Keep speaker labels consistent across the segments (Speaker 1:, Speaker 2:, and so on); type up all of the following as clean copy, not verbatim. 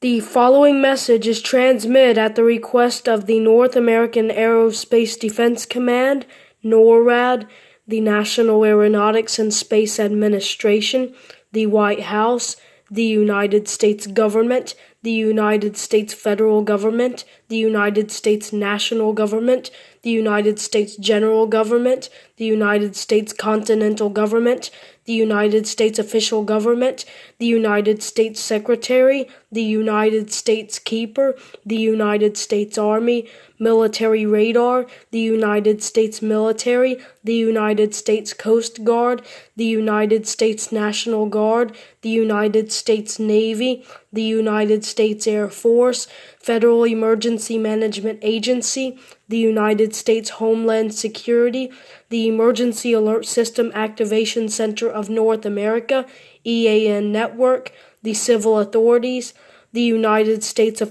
Speaker 1: The following message is transmitted at the request of the North American Aerospace Defense Command, NORAD, the National Aeronautics and Space Administration, the White House, the United States government, the United States federal government, the United States national government, the United States general government, the United States continental government, the United States official government, the United States Secretary, the United States Keeper, the United States Army, military radar, the United States military, the United States Coast Guard, the United States National Guard, the United States Navy, the United States Air Force, Federal Emergency Management Agency, the United States Homeland Security, the Emergency Alert System Activation Center of North America, EAS Network, the civil authorities, the United States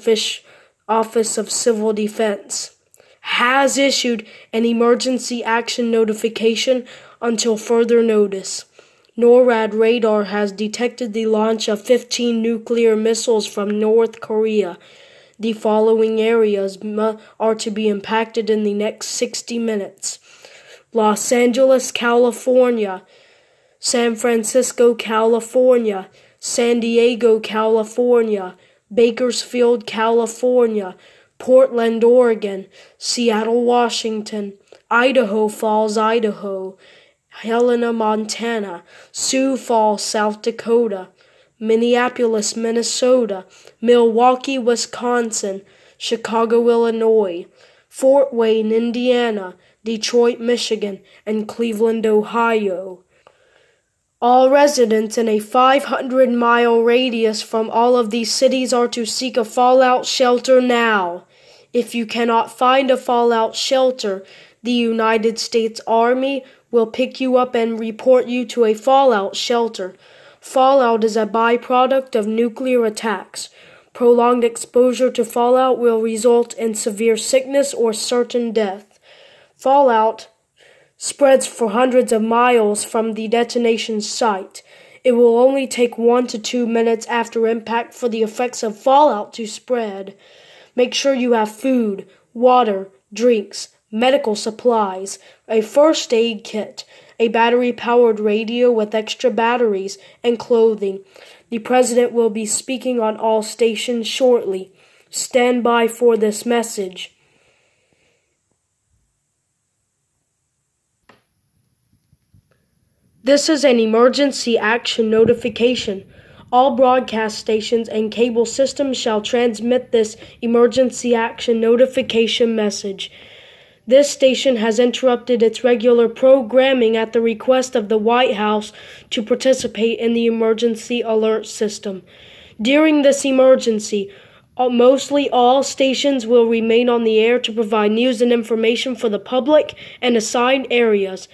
Speaker 1: Office of Civil Defense has issued an emergency action notification until further notice. NORAD radar has detected the launch of 15 nuclear missiles from North Korea. The following areas are to be impacted in the next 60 minutes. Los Angeles, California, San Francisco, California, San Diego, California, Bakersfield, California, Portland, Oregon, Seattle, Washington, Idaho Falls, Idaho, Helena, Montana, Sioux Falls, South Dakota, Minneapolis, Minnesota, Milwaukee, Wisconsin, Chicago, Illinois, Fort Wayne, Indiana, Detroit, Michigan, and Cleveland, Ohio. All residents in a 500-mile radius from all of these cities are to seek a fallout shelter now. If you cannot find a fallout shelter, the United States Army will pick you up and report you to a fallout shelter. Fallout is a byproduct of nuclear attacks. Prolonged exposure to fallout will result in severe sickness or certain death. Fallout spreads for hundreds of miles from the detonation site. It will only take 1 to 2 minutes after impact for the effects of fallout to spread. Make sure you have food, water, drinks, medical supplies, a first aid kit, a battery-powered radio with extra batteries, and clothing. The President will be speaking on all stations shortly. Stand by for this message. This is an emergency action notification. All broadcast stations and cable systems shall transmit this emergency action notification message. This station has interrupted its regular programming at the request of the White House to participate in the emergency alert system. During this emergency, mostly all stations will remain on the air to provide news and information for the public and assigned areas.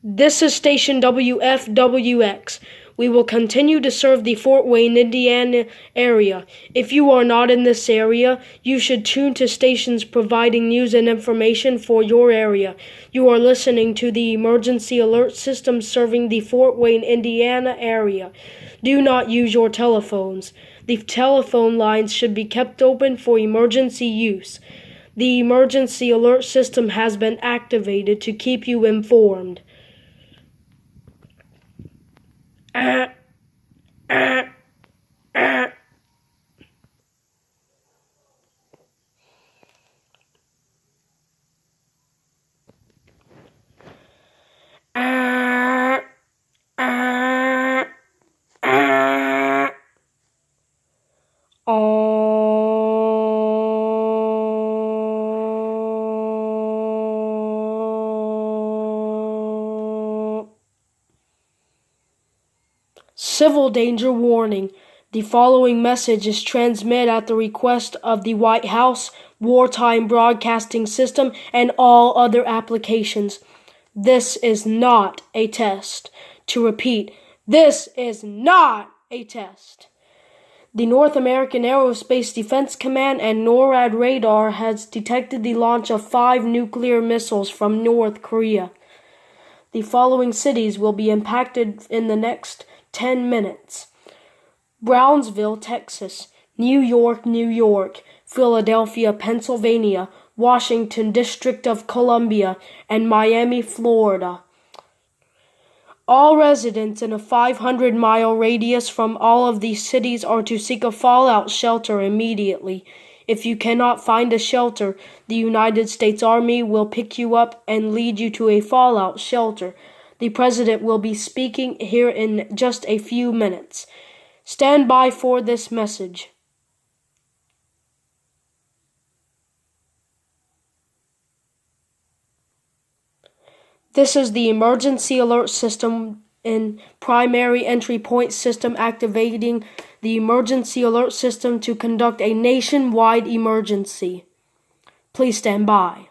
Speaker 1: This is station WFWX. We will continue to serve the Fort Wayne, Indiana area. If you are not in this area, you should tune to stations providing news and information for your area. You are listening to the emergency alert system serving the Fort Wayne, Indiana area. Do not use your telephones. The telephone lines should be kept open for emergency use. The emergency alert system has been activated to keep you informed. Civil danger warning. The following message is transmitted at the request of the White House, Wartime Broadcasting System, and all other applications. This is not a test. To repeat, this is not a test. The North American Aerospace Defense Command and NORAD radar has detected the launch of 5 nuclear missiles from North Korea. The following cities will be impacted in the next 10 minutes. Brownsville, Texas, New York, New York, Philadelphia, Pennsylvania, Washington, District of Columbia, and Miami, Florida. All residents in a 500-mile radius from all of these cities are to seek a fallout shelter immediately. If you cannot find a shelter, the United States Army will pick you up and lead you to a fallout shelter. The President will be speaking here in just a few minutes. Stand by for this message. This is the emergency alert system in primary entry point system activating the emergency alert system to conduct a nationwide emergency. Please stand by.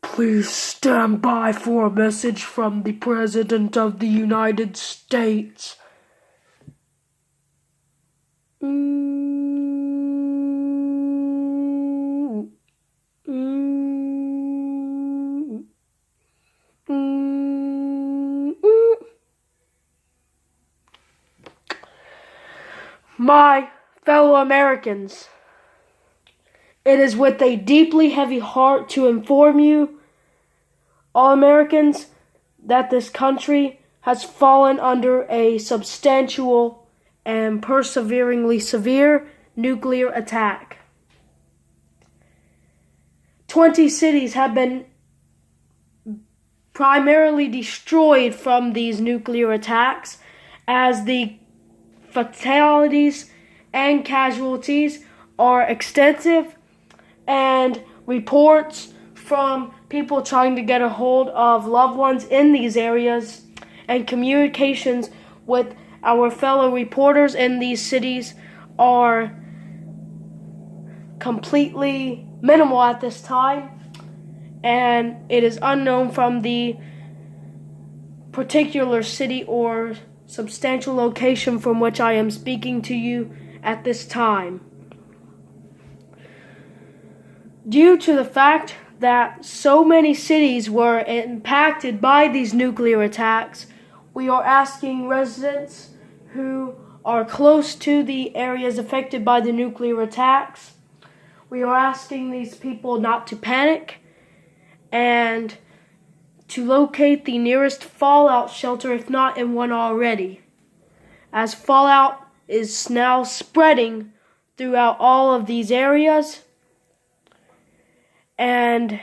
Speaker 1: Please stand by for a message from the President of the United States. My fellow Americans, it is with a deeply heavy heart to inform you, all Americans, that this country has fallen under a substantial and perseveringly severe nuclear attack. 20 cities have been primarily destroyed from these nuclear attacks, as the fatalities and casualties are extensive, and reports from people trying to get a hold of loved ones in these areas and communications with our fellow reporters in these cities are completely minimal at this time, and it is unknown from the particular city or substantial location from which I am speaking to you at this time. Due to the fact that so many cities were impacted by these nuclear attacks, we are asking residents who are close to the areas affected by the nuclear attacks, we are asking these people not to panic and to locate the nearest fallout shelter if not in one already, as fallout is now spreading throughout all of these areas. And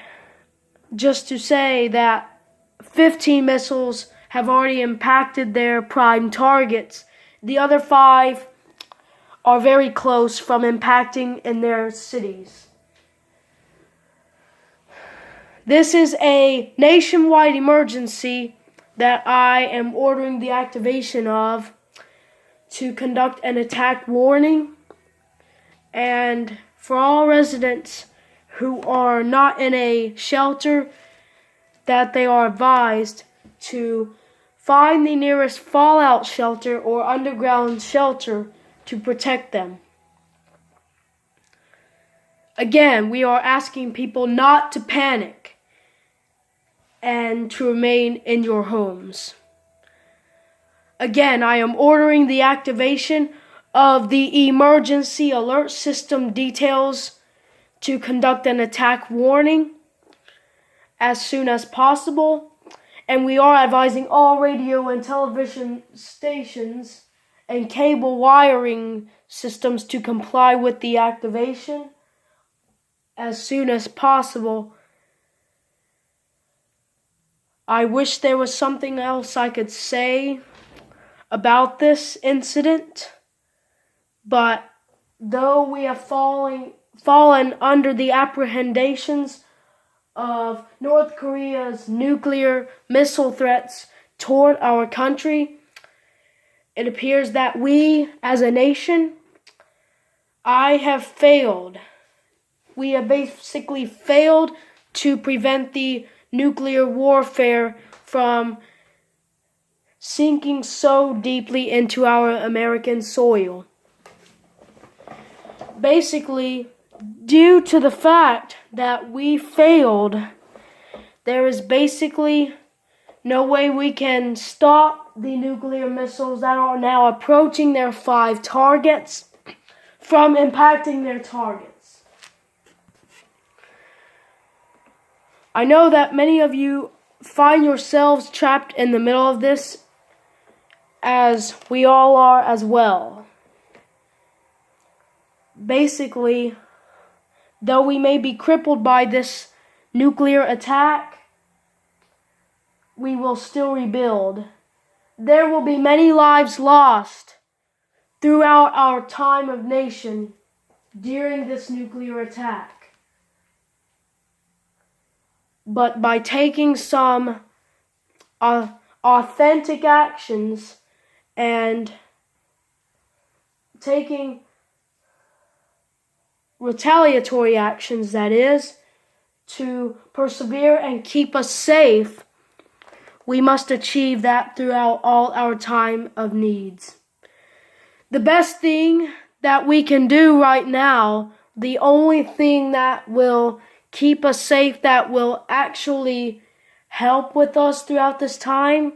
Speaker 1: just to say that 15 missiles have already impacted their prime targets. The other 5 are very close from impacting in their cities. This is a nationwide emergency that I am ordering the activation of to conduct an attack warning, and for all residents who are not in a shelter, that they are advised to find the nearest fallout shelter or underground shelter to protect them. Again, we are asking people not to panic and to remain in your homes. Again, I am ordering the activation of the emergency alert system details to conduct an attack warning as soon as possible, and we are advising all radio and television stations and cable wiring systems to comply with the activation as soon as possible. I wish there was something else I could say about this incident, but though we have fallen under the apprehensions of North Korea's nuclear missile threats toward our country, it appears that we, as a nation, have failed. We have basically failed to prevent the nuclear warfare from sinking so deeply into our American soil. basically, due to the fact that we failed, there is basically no way we can stop the nuclear missiles that are now approaching their 5 targets from impacting their targets. I know that many of you find yourselves trapped in the middle of this, as we all are as well. Basically, though we may be crippled by this nuclear attack, we will still rebuild. There will be many lives lost throughout our time of nation during this nuclear attack. But by taking some authentic actions and taking retaliatory actions, that is, to persevere and keep us safe, we must achieve that throughout all our time of needs. The best thing that we can do right now, the only thing that will keep us safe, that will actually help with us throughout this time,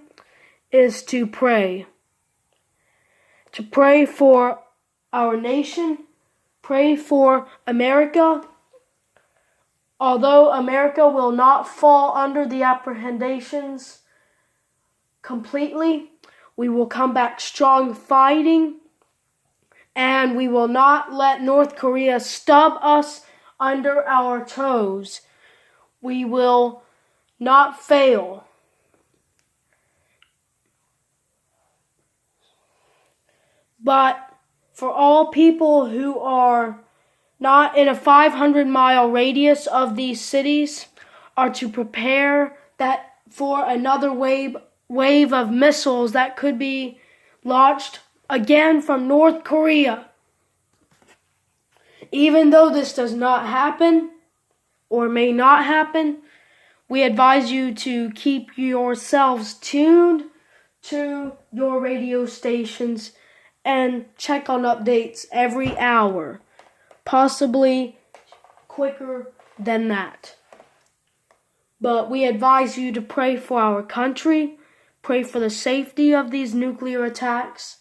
Speaker 1: is to pray. To pray for our nation, pray for America. Although America will not fall under the apprehensions completely, we will come back strong fighting, and we will not let North Korea stub us under our toes. We will not fail. But for all people who are not in a 500-mile radius of these cities, are to prepare that for another wave of missiles that could be launched again from North Korea. Even though this does not happen, or may not happen, we advise you to keep yourselves tuned to your radio stations and check on updates every hour, possibly quicker than that. But we advise you to pray for our country, pray for the safety of these nuclear attacks,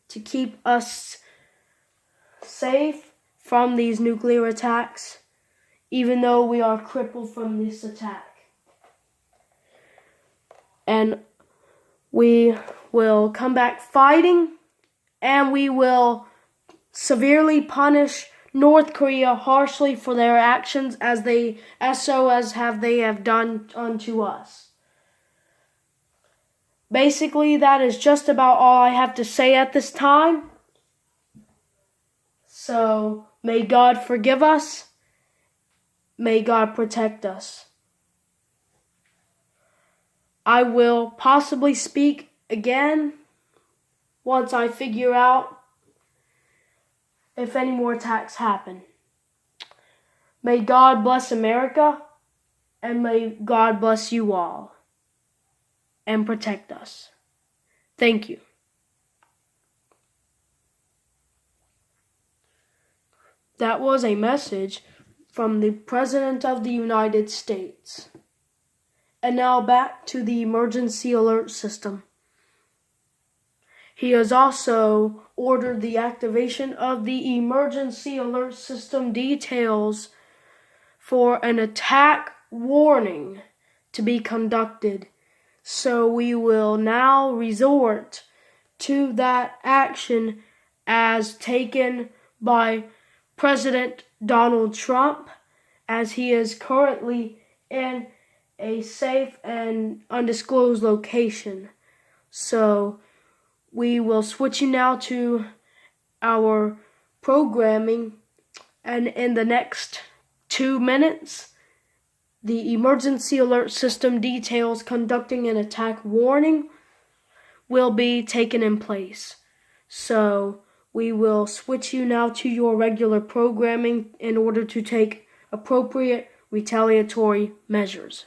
Speaker 1: to keep us safe from these nuclear attacks, even though we are crippled from this attack. And we will come back fighting, and we will severely punish North Korea harshly for their actions as they have done unto us. Basically, that is just about all I have to say at this time. So, may God forgive us. May God protect us. I will possibly speak again once I figure out if any more attacks happen. May God bless America, and may God bless you all and protect us. Thank you. That was a message from the President of the United States. And now back to the emergency alert system. He has also ordered the activation of the emergency alert system details for an attack warning to be conducted. So we will now resort to that action as taken by President Donald Trump, as he is currently in a safe and undisclosed location. So we will switch you now to our programming, and in the next 2 minutes, the emergency alert system details conducting an attack warning will be taken in place. So we will switch you now to your regular programming in order to take appropriate retaliatory measures.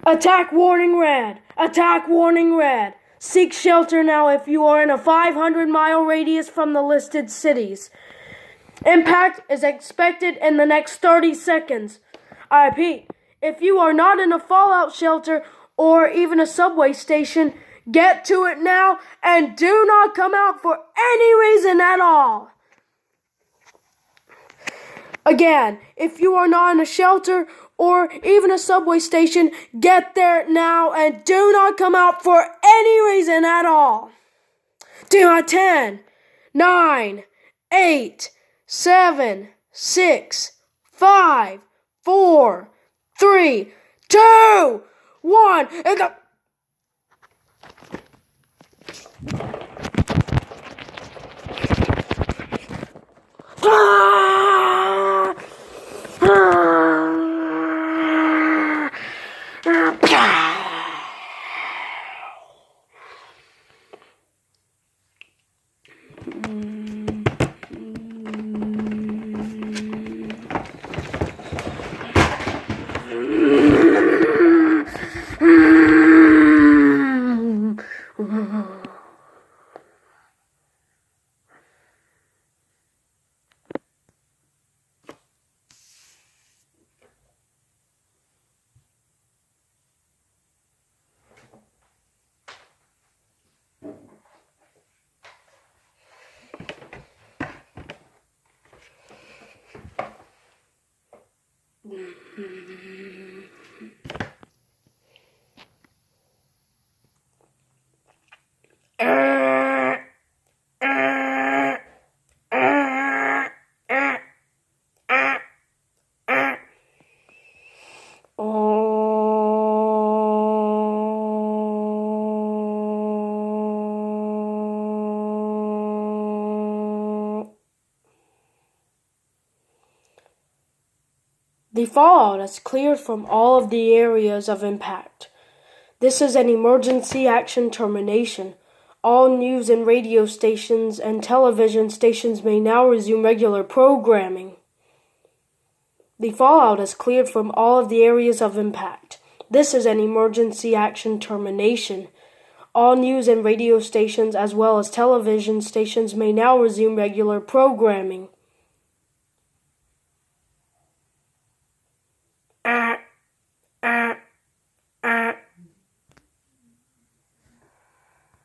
Speaker 1: Attack warning red! Attack warning red! Seek shelter now if you are in a 500-mile radius from the listed cities. Impact is expected in the next 30 seconds. I repeat, if you are not in a fallout shelter or even a subway station, get to it now and do not come out for any reason at all. Again, if you are not in a shelter or even a subway station, get there now and do not come out for any reason at all. 10, 9, 8, 7, 6, 5, 4, 3, 2, 1, and go. The fallout has cleared from all of the areas of impact. This is an emergency action termination. All news and radio stations and television stations may now resume regular programming. The fallout has cleared from all of the areas of impact. This is an emergency action termination. All news and radio stations as well as television stations may now resume regular programming.